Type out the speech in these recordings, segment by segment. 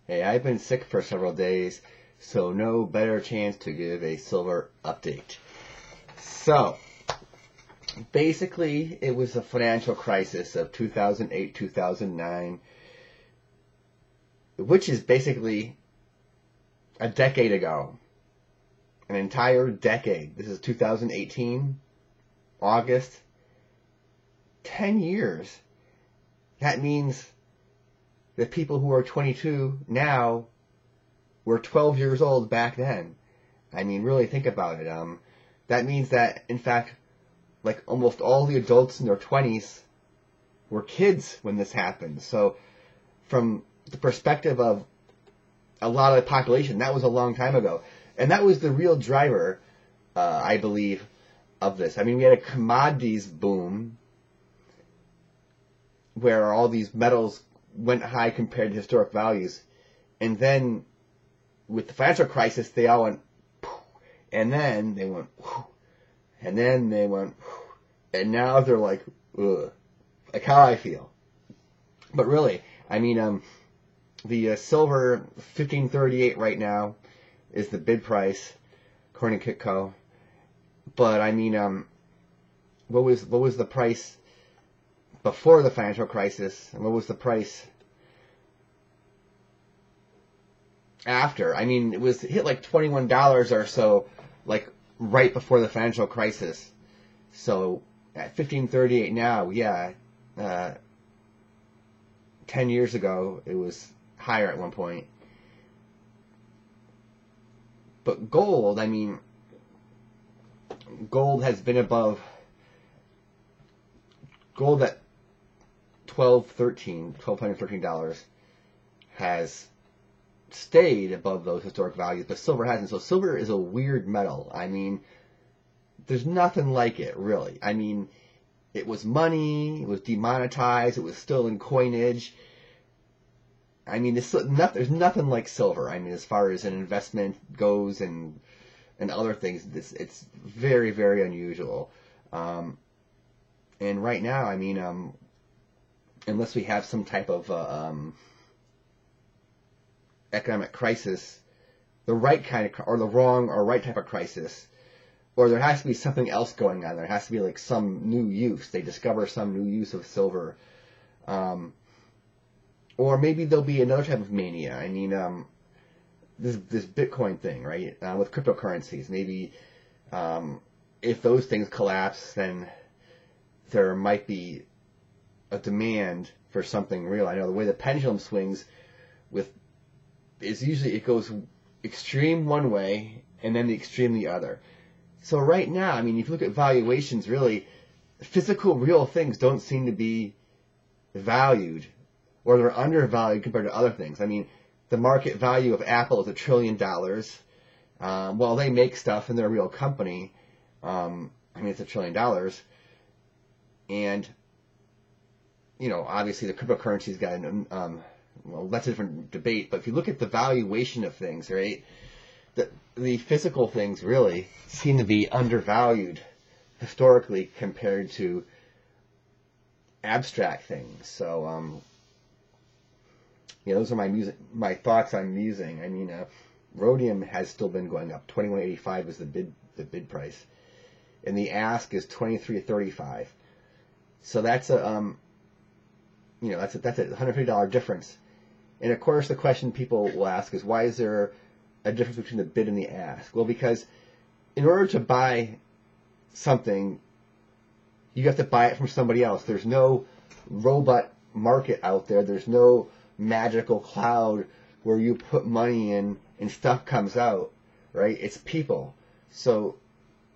Hey, I've been sick for several days, so no better chance to give a silver update. So, basically, it was the financial crisis of 2008, 2009, which is basically a decade ago. An entire decade. This is 2018, August. 10 years. That means the people who are 22 now were 12 years old back then. I mean, really think about it. That means that, in fact, like almost all the adults in their 20s were kids when this happened. So, from the perspective of a lot of the population, that was a long time ago. And that was the real driver, I believe, of this. I mean, we had a commodities boom where all these metals went high compared to historic values. And then with the financial crisis, they all went, and then they went, and then they went, and now they're like, ugh, like how I feel. But really, I mean, the silver 1538 right now is the bid price, according to Kitco. But I mean, what was the price before the financial crisis, and what was the price after? I mean, it hit like $21 or so, like right before the financial crisis. So at 1538 now, yeah, 10 years ago it was higher at one point. But gold, I mean, gold has been above, gold at $1,213 has stayed above those historic values, but silver hasn't. So silver is a weird metal. I mean, there's nothing like it, really. I mean, it was money, it was demonetized, it was still in coinage. I mean, there's nothing like silver. I mean, as far as an investment goes and other things, it's very, very unusual. And right now, I mean, unless we have some type of economic crisis, the right kind of, or the wrong or right type of crisis, or there has to be something else going on. There has to be like some new use. They discover some new use of silver. Or maybe there'll be another type of mania. I mean, this Bitcoin thing, right? With cryptocurrencies. Maybe if those things collapse, then there might be a demand for something real. I know the way the pendulum swings is usually it goes extreme one way and then the extreme the other. So right now, I mean, if you look at valuations, really, physical real things don't seem to be valued, or they're undervalued compared to other things. I mean, the market value of Apple is $1 trillion. Well, they make stuff and they're a real company. I mean, it's $1 trillion. And, you know, obviously the cryptocurrency's got well, that's a different debate. But if you look at the valuation of things, right, the physical things really seem to be undervalued historically compared to abstract things. So, yeah, those are my thoughts on musing. I mean, rhodium has still been going up. 21.85 is the bid price, and the ask is 23.35. So that's a that's a $150 difference. And of course, the question people will ask is, why is there a difference between the bid and the ask? Well, because in order to buy something, you have to buy it from somebody else. There's no robot market out there. There's no magical cloud where you put money in and stuff comes out, right? It's people. So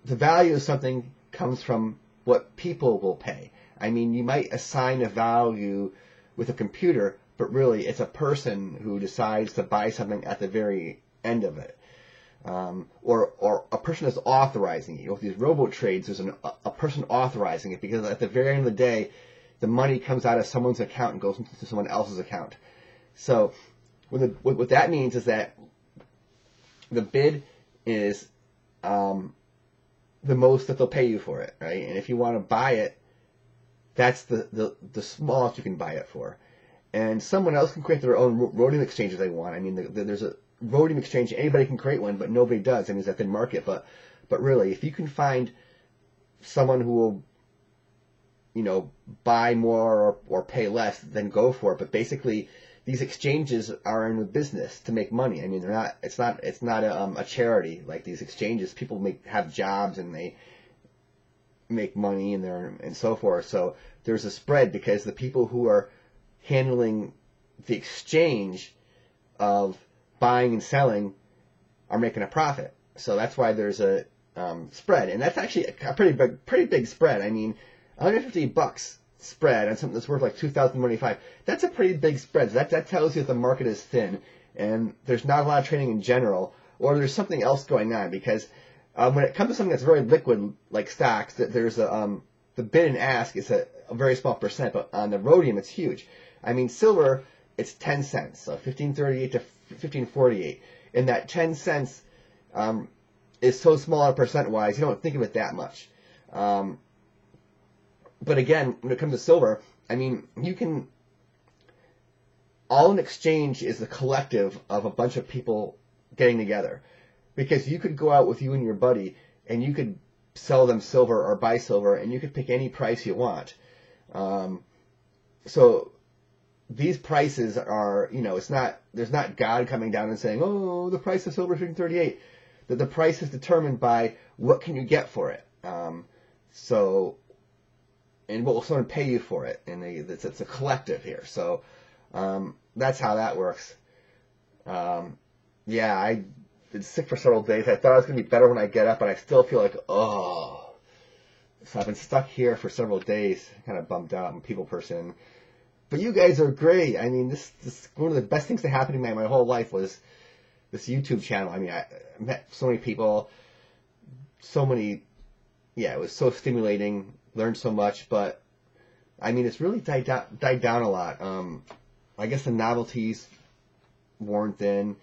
the value of something comes from what people will pay. I mean, you might assign a value with a computer, but really it's a person who decides to buy something at the very end of it. Or a person is authorizing it. With these robo trades, there's a person authorizing it, because at the very end of the day, the money comes out of someone's account and goes into someone else's account. So what that means is that the bid is the most that they'll pay you for it, right? And if you want to buy it, that's the smallest you can buy it for. and someone else can create their own rhodium exchange if they want. I mean, there's a rhodium exchange. Anybody can create one, but nobody does. I mean, it's a thin market. But really, if you can find someone who will, buy more or pay less, then go for it. But basically, these exchanges are in the business to make money. I mean, they're not. It's not a charity like these exchanges. People have jobs and they make money and so forth. So there's a spread because the people who are handling the exchange of buying and selling are making a profit. So that's why there's a spread, and that's actually a pretty big spread. I mean, $150 spread on something that's worth like $2,025. That's a pretty big spread. So that tells you that the market is thin, and there's not a lot of trading in general, or there's something else going on. Because when it comes to something that's very liquid, like stocks, there's the bid and ask is a very small percent, but on the rhodium it's huge. I mean, silver, it's 10 cents, so 15.38 to 15.48, and that 10 cents is so small percent-wise, you don't think of it that much. But again, when it comes to silver, I mean, all an exchange is a collective of a bunch of people getting together. Because you could go out with you and your buddy, and you could sell them silver or buy silver, and you could pick any price you want. So these prices are, there's not God coming down and saying, oh, the price of silver is 38. The price is determined by what can you get for it. And what will someone pay you for it? And it's a collective here. So that's how that works. Yeah, I've been sick for several days. I thought I was going to be better when I get up, and I still feel like, oh. So I've been stuck here for several days, kind of bummed out. I'm a people person. But you guys are great. I mean, this one of the best things that happened to me my whole life was this YouTube channel. I mean, I met so many people, it was so stimulating, learned so much, but I mean, it's really died down a lot. I guess the novelties worn thin.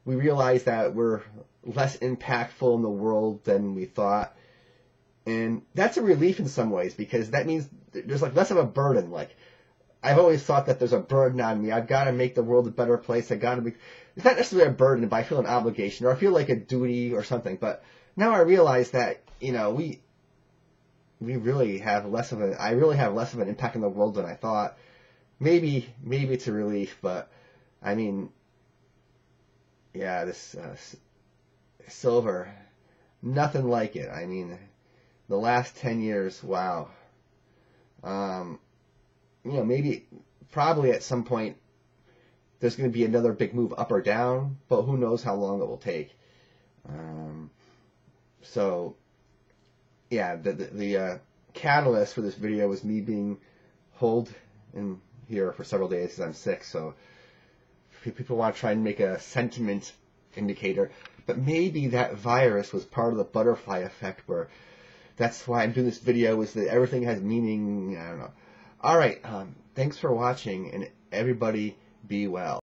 We realized that we're less impactful in the world than we thought. And that's a relief in some ways, because that means there's like less of a burden. Like, I've always thought that there's a burden on me. I've got to make the world a better place. It's not necessarily a burden, but I feel an obligation, or I feel like a duty or something. But now I realize that, we really have I really have less of an impact on the world than I thought. Maybe it's a relief, but I mean, yeah, this silver, nothing like it. I mean, the last 10 years, wow. Probably at some point there's going to be another big move up or down, but who knows how long it will take. So, yeah, the catalyst for this video was me being holed in here for several days because I'm sick. So, if people want to try and make a sentiment indicator, but maybe that virus was part of the butterfly effect, where that's why I'm doing this video, is that everything has meaning. I don't know. All right, thanks for watching, and everybody be well.